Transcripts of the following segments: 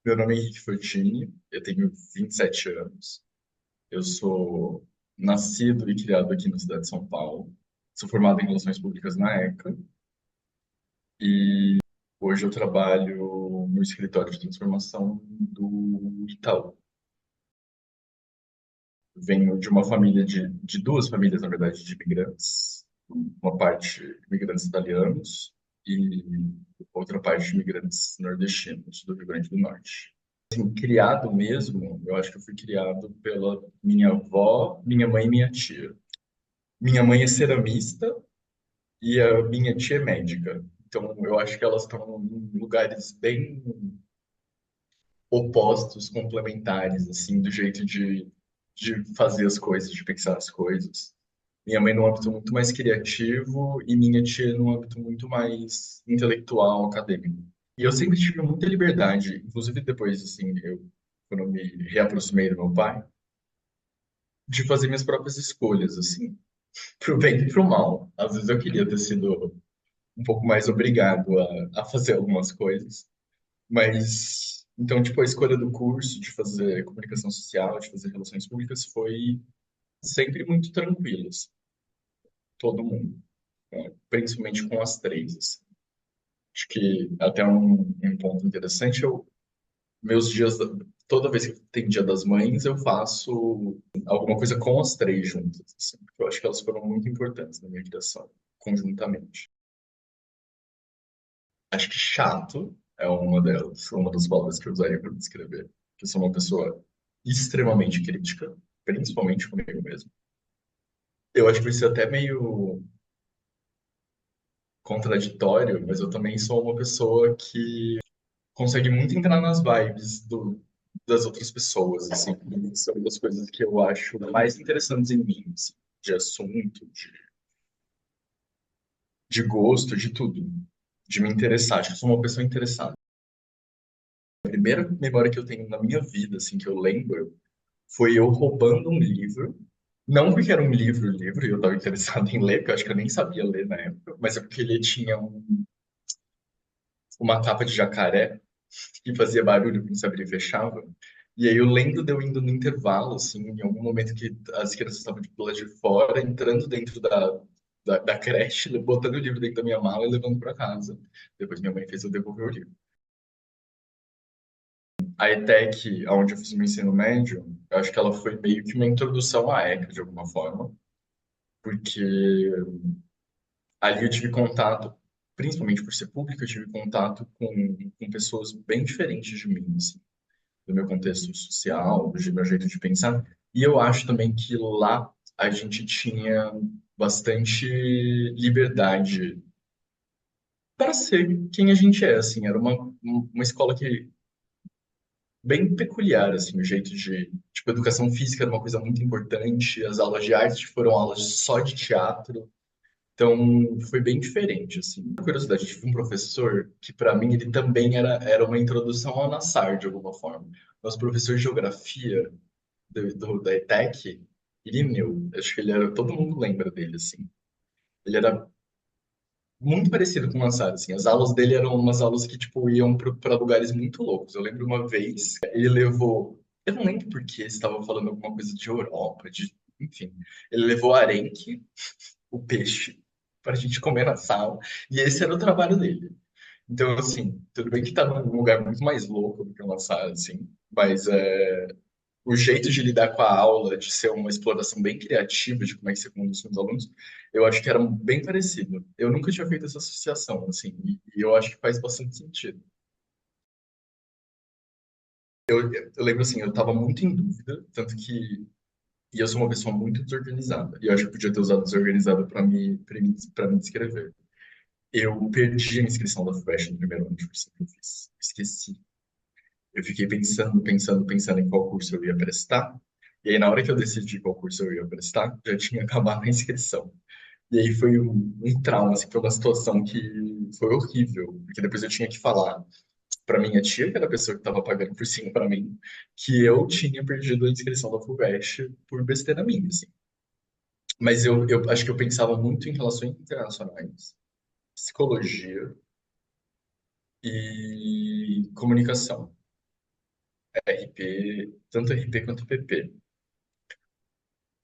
Meu nome é Henrique Fortini, eu tenho 27 anos. Eu sou nascido e criado aqui na cidade de São Paulo. Sou formado em Relações Públicas na ECA e hoje eu trabalho no escritório de transformação do Itaú. Venho de uma família de duas famílias, na verdade, de imigrantes. Uma parte imigrantes italianos e outra parte de imigrantes nordestinos do Rio Grande do Norte. Assim, criado mesmo, eu acho que eu fui criado pela minha avó, minha mãe e minha tia. Minha mãe é ceramista e a minha tia é médica. Então, eu acho que elas estão em lugares bem opostos, complementares, assim, do jeito de fazer as coisas, de pensar as coisas. Minha mãe num âmbito muito mais criativo e minha tia num âmbito muito mais intelectual, acadêmico. E eu sempre tive muita liberdade, inclusive depois, assim, quando eu me reaproximei do meu pai, de fazer minhas próprias escolhas, assim, pro bem e pro mal. Às vezes eu queria ter sido um pouco mais obrigado a fazer algumas coisas, mas então, tipo, a escolha do curso de fazer comunicação social, de fazer relações públicas foi sempre muito tranquila, assim, todo mundo, né? Principalmente com as três, assim. Acho que até um ponto interessante, meus dias, toda vez que tem Dia das Mães, eu faço alguma coisa com as três juntas, assim, porque eu acho que elas foram muito importantes na minha criação, conjuntamente. Acho que chato é uma delas, uma das palavras que eu usaria para descrever. Que eu sou uma pessoa extremamente crítica, principalmente comigo mesmo. Eu acho que isso é até meio contraditório, mas eu também sou uma pessoa que consegue muito entrar nas vibes das outras pessoas, assim. E isso é uma das coisas que eu acho mais interessantes em mim, assim, de assunto, de gosto, de tudo. De me interessar. Acho que eu sou uma pessoa interessada. A primeira memória que eu tenho na minha vida, assim, que eu lembro, foi eu roubando um livro. Não porque era um livro, e eu estava interessado em ler, porque eu acho que eu nem sabia ler na época, mas é porque ele tinha uma capa de jacaré que fazia barulho quando se abria e fechava. E aí eu lembro de eu indo no intervalo, assim, em algum momento que as crianças estavam de lá de fora, entrando dentro da creche, botando o livro dentro da minha mala e levando para casa. Depois minha mãe fez eu devolver o livro. A ETEC, onde eu fiz o meu ensino médio, eu acho que ela foi meio que uma introdução à ECA, de alguma forma, porque ali eu tive contato, principalmente por ser pública, eu tive contato com pessoas bem diferentes de mim, assim, do meu contexto social, do meu jeito de pensar. E eu acho também que lá a gente tinha bastante liberdade para ser quem a gente é, assim. Era uma escola que bem peculiar, assim, o jeito de... Tipo, educação física era uma coisa muito importante, as aulas de arte foram aulas só de teatro, então foi bem diferente, assim. Uma curiosidade, eu tive um professor que, para mim, ele também era uma introdução ao Nassar, de alguma forma. Nosso professor de geografia da ETEC, Irineu, acho que ele era... Todo mundo lembra dele, assim. Ele era muito parecido com o Nassar, assim. As aulas dele eram umas aulas que, tipo, iam para lugares muito loucos. Eu lembro uma vez, ele levou... Eu não lembro por que estava falando alguma coisa de Europa, de... Enfim. Ele levou arenque, o peixe, para a gente comer na sala. E esse era o trabalho dele. Então, assim, tudo bem que tá num lugar muito mais louco do que o Nassar, assim. Mas o jeito de lidar com a aula, de ser uma exploração bem criativa de como é que você conduz com os alunos, eu acho que era bem parecido. Eu nunca tinha feito essa associação, assim, e eu acho que faz bastante sentido. Eu lembro, assim, eu estava muito em dúvida, tanto que... E eu sou uma pessoa muito desorganizada, e eu acho que eu podia ter usado desorganizada para me descrever. Eu perdi a inscrição da FUVEST no primeiro ano de curso que eu fiz. Esqueci. Eu fiquei pensando em qual curso eu ia prestar. E aí, na hora que eu decidi qual curso eu ia prestar, já tinha acabado a inscrição. E aí foi um trauma, assim, foi uma situação que foi horrível, porque depois eu tinha que falar para minha tia, que era a pessoa que estava pagando por cima para mim, que eu tinha perdido a inscrição da FUVEST por besteira minha, assim. Mas eu acho que eu pensava muito em relações internacionais, psicologia e comunicação. RP, tanto RP quanto PP.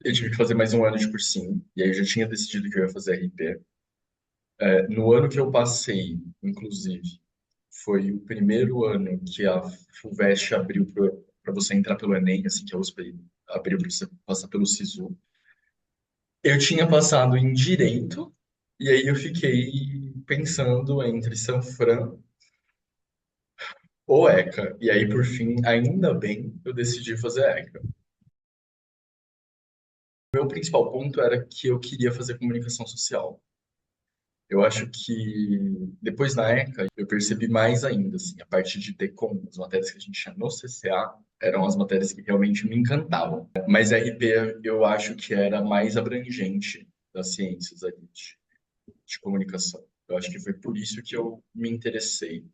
Eu tive que fazer mais um ano de cursinho, e aí eu já tinha decidido que eu ia fazer RP. No ano que eu passei, inclusive, foi o primeiro ano que a FUVEST abriu para você entrar pelo Enem, assim que a USP abriu para você passar pelo SISU. Eu tinha passado em Direito, e aí eu fiquei pensando entre Sanfran ou ECA. E aí, por fim, ainda bem, eu decidi fazer ECA. Meu principal ponto era que eu queria fazer comunicação social. Eu acho que depois na ECA eu percebi mais ainda, assim, a parte de DECOM, as matérias que a gente tinha no CCA, eram as matérias que realmente me encantavam. Mas RP eu acho que era mais abrangente das ciências ali de comunicação. Eu acho que foi por isso que eu me interessei.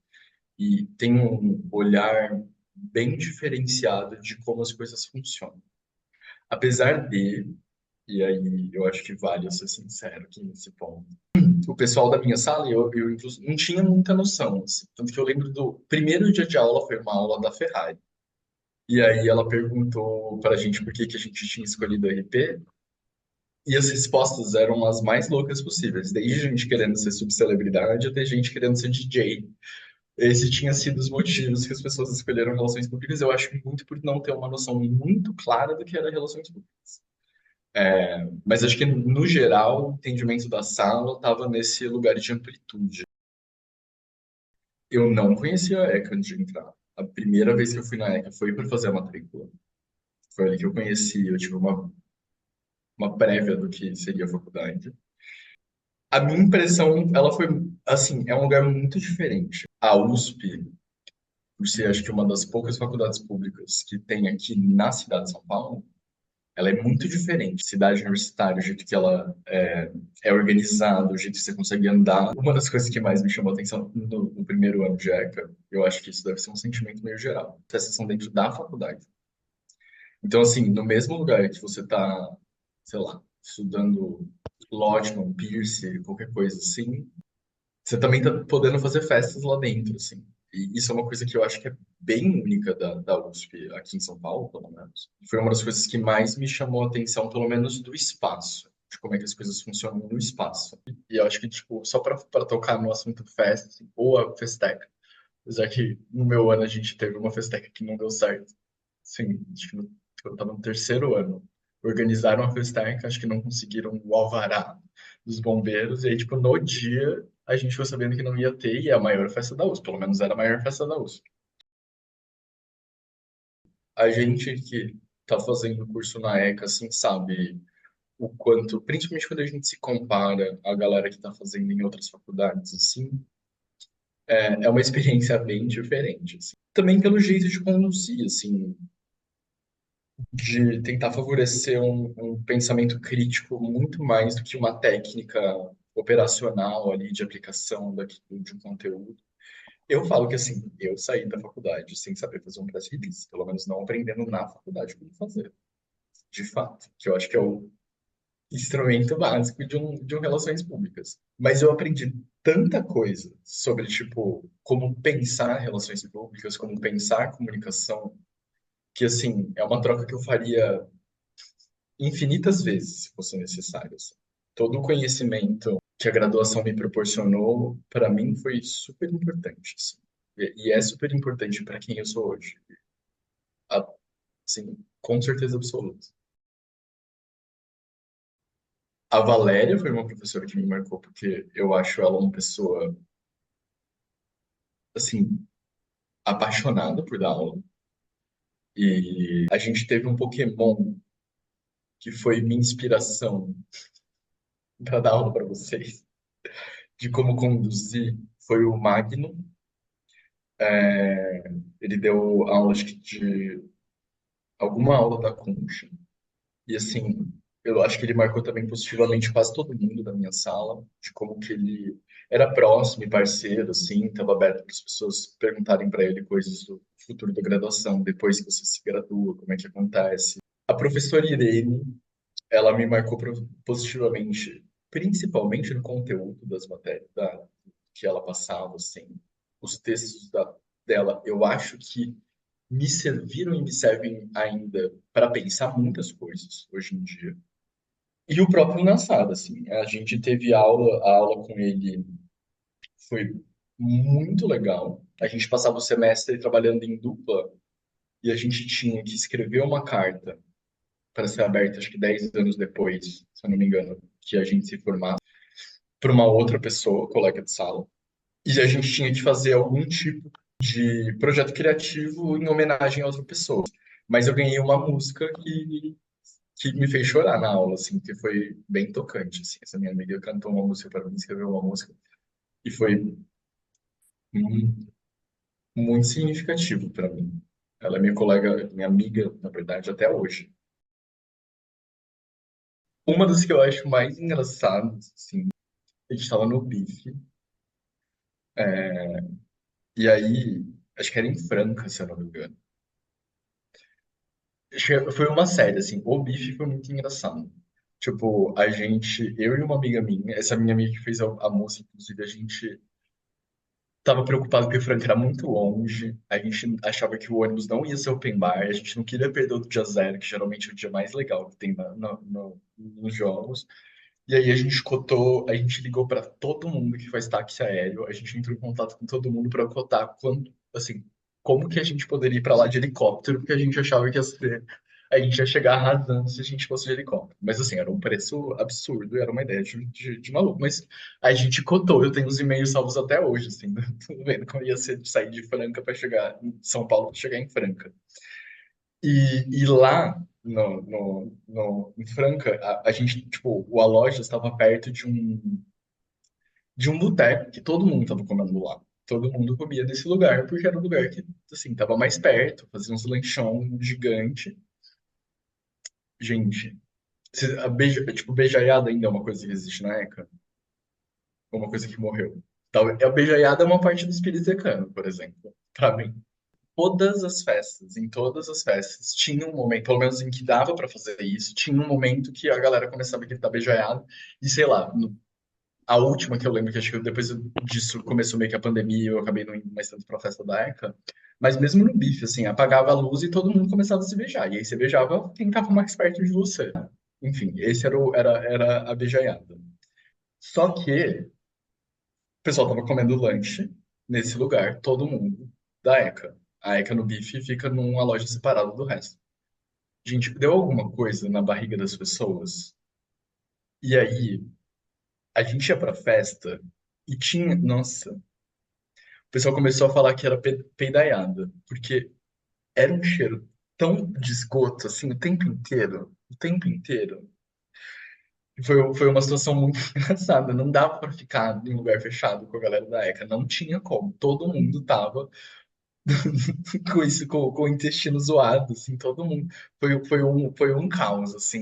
E tem um olhar bem diferenciado de como as coisas funcionam. Apesar de, e aí eu acho que vale eu ser sincero aqui nesse ponto, o pessoal da minha sala, eu inclusive, não tinha muita noção. Assim. Tanto que eu lembro do primeiro dia de aula foi uma aula da Ferrari. E aí ela perguntou para a gente por que que a gente tinha escolhido RP. E as respostas eram as mais loucas possíveis. Desde gente querendo ser subcelebridade até gente querendo ser DJ. Esse tinha sido os motivos que as pessoas escolheram relações públicas. Eu acho que muito por não ter uma noção muito clara do que era relações públicas. Mas acho que, no geral, o entendimento da sala estava nesse lugar de amplitude. Eu não conhecia a ECA antes de entrar. A primeira vez que eu fui na ECA foi para fazer a matrícula. Foi ali que eu conheci, eu tive uma prévia do que seria a faculdade. A minha impressão, ela foi, assim, é um lugar muito diferente. A USP, por ser, acho que uma das poucas faculdades públicas que tem aqui na cidade de São Paulo, ela é muito diferente. Cidade universitária, o jeito que ela é organizada, o jeito que você consegue andar. Uma das coisas que mais me chamou a atenção no primeiro ano de ECA, eu acho que isso deve ser um sentimento meio geral. Vocês são dentro da faculdade. Então, assim, no mesmo lugar que você está, sei lá, estudando Lodgman, Pierce, qualquer coisa assim, você também está podendo fazer festas lá dentro, assim. E isso é uma coisa que eu acho que é bem única da USP aqui em São Paulo, pelo menos. Foi uma das coisas que mais me chamou a atenção, pelo menos do espaço, de como é que as coisas funcionam no espaço. E eu acho que, tipo, só para tocar no assunto festa, assim, ou a Festec, apesar que no meu ano a gente teve uma Festec que não deu certo. Sim, acho que eu estava no terceiro ano. Organizaram a Festec, acho que não conseguiram o alvará dos bombeiros, e aí, tipo, no dia a gente foi sabendo que não ia ter, e é a maior festa da USP, pelo menos era a maior festa da USP. A gente que tá fazendo curso na ECA, assim, sabe o quanto, principalmente quando a gente se compara à galera que tá fazendo em outras faculdades, assim, é uma experiência bem diferente, assim. Também pelo jeito de conduzir, assim, de tentar favorecer um pensamento crítico muito mais do que uma técnica operacional ali de aplicação de um conteúdo. Eu falo que assim, eu saí da faculdade sem saber fazer um press release, pelo menos não aprendendo na faculdade como fazer, de fato, que eu acho que é o instrumento básico de um relações públicas. Mas eu aprendi tanta coisa sobre, tipo, como pensar relações públicas, como pensar comunicação, que assim, é uma troca que eu faria infinitas vezes, se fosse necessário. Assim. Todo o conhecimento que a graduação me proporcionou, para mim, foi super importante. Assim. E é super importante para quem eu sou hoje. Assim, com certeza absoluta. A Valéria foi uma professora que me marcou, porque eu acho ela uma pessoa, assim, apaixonada por dar aula. E a gente teve um Pokémon que foi minha inspiração para dar aula para vocês, de como conduzir, foi o Magno. Ele deu aula acho que de alguma aula da Concha. E assim, eu acho que ele marcou também positivamente quase todo mundo da minha sala, de como que ele era próximo e parceiro, assim, estava aberto para as pessoas perguntarem para ele coisas do futuro da graduação, depois que você se gradua, como é que acontece. A professora Irene, ela me marcou positivamente, principalmente no conteúdo das matérias que ela passava, assim, os textos dela. Eu acho que me serviram e me servem ainda para pensar muitas coisas hoje em dia. E o próprio Nassar, assim, a gente teve a aula com ele foi muito legal. A gente passava o semestre trabalhando em dupla e a gente tinha que escrever uma carta para ser aberta, acho que 10 anos depois, se eu não me engano, que a gente se formasse, para uma outra pessoa, colega de sala. E a gente tinha que fazer algum tipo de projeto criativo em homenagem a outra pessoa. Mas eu ganhei uma música que me fez chorar na aula, assim, que foi bem tocante, assim. Essa minha amiga cantou uma música para mim, escreveu uma música, e foi hum, muito significativo para mim. Ela é minha colega, minha amiga, na verdade, até hoje. Uma das que eu acho mais engraçadas, assim, a gente estava no bife, e aí, acho que era em Franca, se eu não me engano. Foi uma série, assim, o bife foi muito engraçado. Tipo, eu e uma amiga minha, essa minha amiga que fez a música, inclusive, a gente tava preocupado porque Franca era muito longe, a gente achava que o ônibus não ia ser open bar, a gente não queria perder o dia zero, que geralmente é o dia mais legal que tem nos jogos. E aí a gente ligou para todo mundo que faz táxi aéreo, a gente entrou em contato com todo mundo para cotar quanto, assim, como que a gente poderia ir para lá de helicóptero, porque a gente achava que ia ser, a gente ia chegar arrasando se a gente fosse de helicóptero. Mas assim, era um preço absurdo, era uma ideia de maluco. Mas a gente cotou, eu tenho os e-mails salvos até hoje, assim, tudo vendo como ia ser de sair de Franca para chegar em São Paulo, para chegar em Franca. E lá em Franca, a gente, tipo, a loja estava perto de um boteco que todo mundo estava comendo lá. Todo mundo comia nesse lugar, porque era um lugar que, assim, estava mais perto, fazia uns lanchão gigante. Gente, tipo, beijaiada ainda é uma coisa que existe na ECA, é uma coisa que morreu. A beijaiada é uma parte do espírito decano, por exemplo, pra mim. Em todas as festas, tinha um momento, pelo menos em que dava pra fazer isso, tinha um momento que a galera começava a gritar beijaiada, e sei lá, a última que eu lembro, que acho que depois disso começou meio que a pandemia, e eu acabei não indo mais tanto pra festa da ECA, mas mesmo no bife, assim, apagava a luz e todo mundo começava a se beijar, e aí você beijava quem tava mais perto de você. Enfim, esse era a beijaiada. Só que o pessoal tava comendo lanche nesse lugar, todo mundo da ECA. A ECA no bife fica numa loja separada do resto. Gente, deu alguma coisa na barriga das pessoas. E aí, a gente ia pra festa e tinha. Nossa, o pessoal começou a falar que era peidaiada, porque era um cheiro tão de esgoto, assim, o tempo inteiro. O tempo inteiro. Foi uma situação muito engraçada. Não dava pra ficar em lugar fechado com a galera da ECA. Não tinha como. Todo mundo tava com isso, com o intestino zoado, assim, todo mundo. Foi um caos, assim.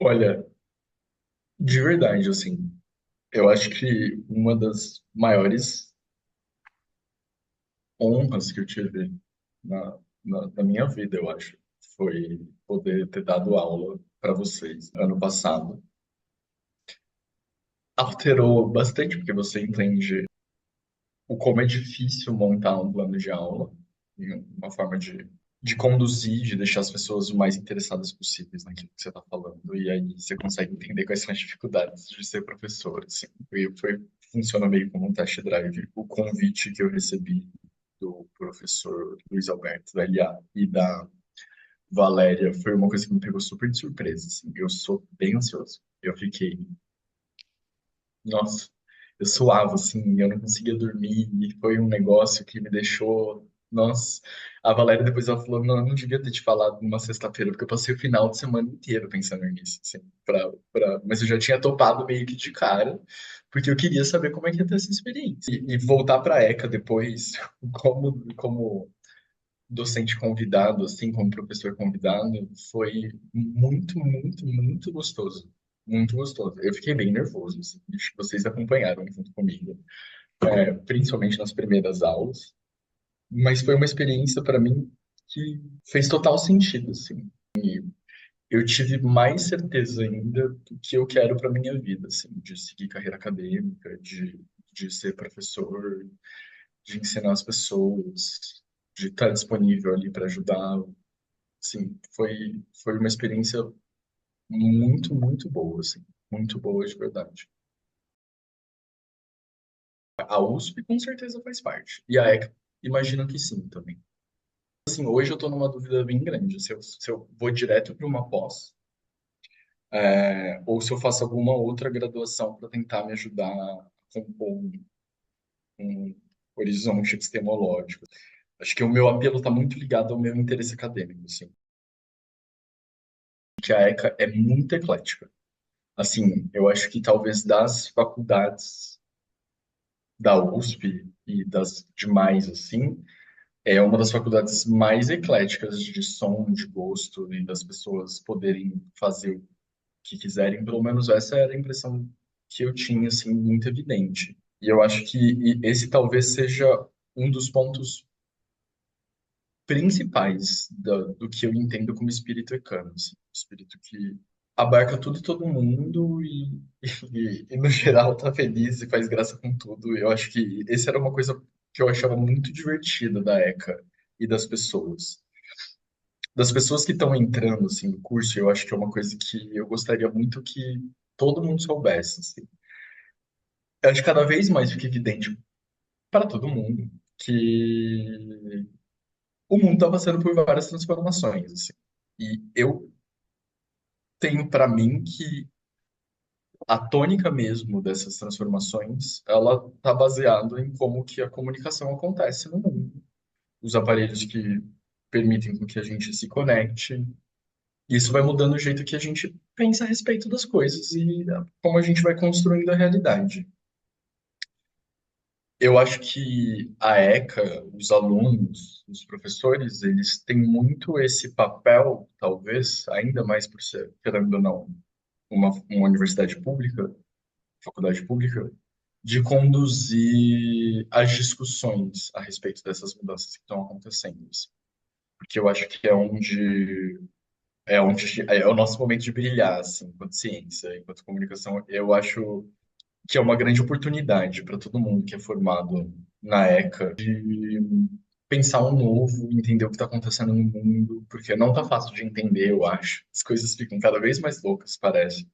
Olha, de verdade, assim, eu acho que uma das maiores honras que eu tive na minha vida, eu acho, foi poder ter dado aula para vocês ano passado. Alterou bastante, porque você entende o como é difícil montar um plano de aula, e uma forma de conduzir, de deixar as pessoas o mais interessadas possíveis naquilo que você está falando, e aí você consegue entender quais são as dificuldades de ser professor, assim. Funciona meio como um test drive. O convite que eu recebi do professor Luiz Alberto, da LA, e da Valéria, foi uma coisa que me pegou super de surpresa, assim. Eu sou bem ansioso. Eu fiquei, nossa, eu suava, assim, eu não conseguia dormir, e foi um negócio que me deixou. Nossa, a Valéria depois ela falou: não, eu não devia ter te falado numa sexta-feira, porque eu passei o final de semana inteiro pensando nisso, assim, mas eu já tinha topado meio que de cara, porque eu queria saber como é que ia ter essa experiência. E voltar para a ECA depois, como docente convidado, assim, como professor convidado, foi muito, muito, muito gostoso. Muito gostoso. Eu fiquei bem nervoso, assim, acho que vocês acompanharam junto comigo, principalmente nas primeiras aulas, mas foi uma experiência para mim que fez total sentido, assim. Eu tive mais certeza ainda do que eu quero para minha vida, assim, de seguir carreira acadêmica, de ser professor, de ensinar as pessoas, de estar disponível ali para ajudar. Sim, foi uma experiência muito, muito boa, assim, muito boa de verdade. A USP com certeza faz parte. E a ECA, imagino que sim também. Assim, hoje eu estou numa dúvida bem grande, se eu vou direto para uma pós, ou se eu faço alguma outra graduação para tentar me ajudar a compor um horizonte epistemológico. Acho que o meu apelo está muito ligado ao meu interesse acadêmico, assim, que a ECA é muito eclética. Assim, eu acho que talvez das faculdades da USP e das demais, assim, é uma das faculdades mais ecléticas de som, de gosto, e das pessoas poderem fazer o que quiserem. Pelo menos essa era a impressão que eu tinha, assim, muito evidente. E eu acho que esse talvez seja um dos pontos principais do que eu entendo como espírito ecano, assim, espírito que abarca tudo e todo mundo e, no geral tá feliz e faz graça com tudo. Eu acho que esse era uma coisa que eu achava muito divertida da ECA e das pessoas. Das pessoas que estão entrando assim no curso, eu acho que é uma coisa que eu gostaria muito que todo mundo soubesse, assim. Eu acho que cada vez mais fica evidente para todo mundo que o mundo está passando por várias transformações, assim. E eu tenho para mim que a tônica mesmo dessas transformações, ela está baseada em como que a comunicação acontece no mundo. Os aparelhos que permitem com que a gente se conecte. Isso vai mudando o jeito que a gente pensa a respeito das coisas e como a gente vai construindo a realidade. Eu acho que a ECA, os alunos, os professores, eles têm muito esse papel, talvez, ainda mais por ser, querendo ou não, uma universidade pública, faculdade pública, de conduzir as discussões a respeito dessas mudanças que estão acontecendo, assim. Porque eu acho que é onde é o nosso momento de brilhar, assim, enquanto ciência, enquanto comunicação. Eu acho que é uma grande oportunidade para todo mundo que é formado na ECA de pensar um novo, entender o que está acontecendo no mundo, porque não está fácil de entender, eu acho. As coisas ficam cada vez mais loucas, parece.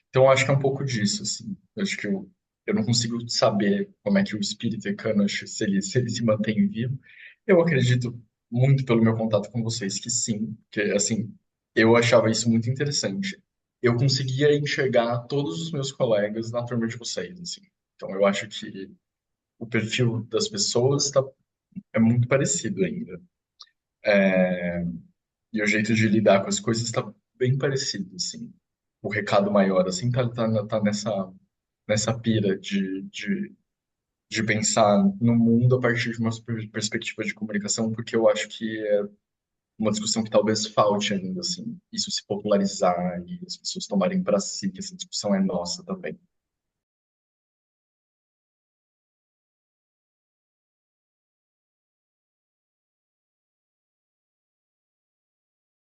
Então, eu acho que é um pouco disso, assim. Eu acho que eu não consigo saber como é que o espírito ecano, se ele se mantém vivo. Eu acredito muito pelo meu contato com vocês que sim, que, assim, eu achava isso muito interessante. Eu conseguia enxergar todos os meus colegas na turma de vocês, assim. Então, eu acho que o perfil das pessoas é muito parecido ainda. E o jeito de lidar com as coisas está bem parecido, assim. O recado maior, assim, tá nessa pira de pensar no mundo a partir de uma perspectiva de comunicação, porque eu acho que é uma discussão que talvez falte ainda, assim, isso se popularizar e as pessoas tomarem para si que essa discussão é nossa também.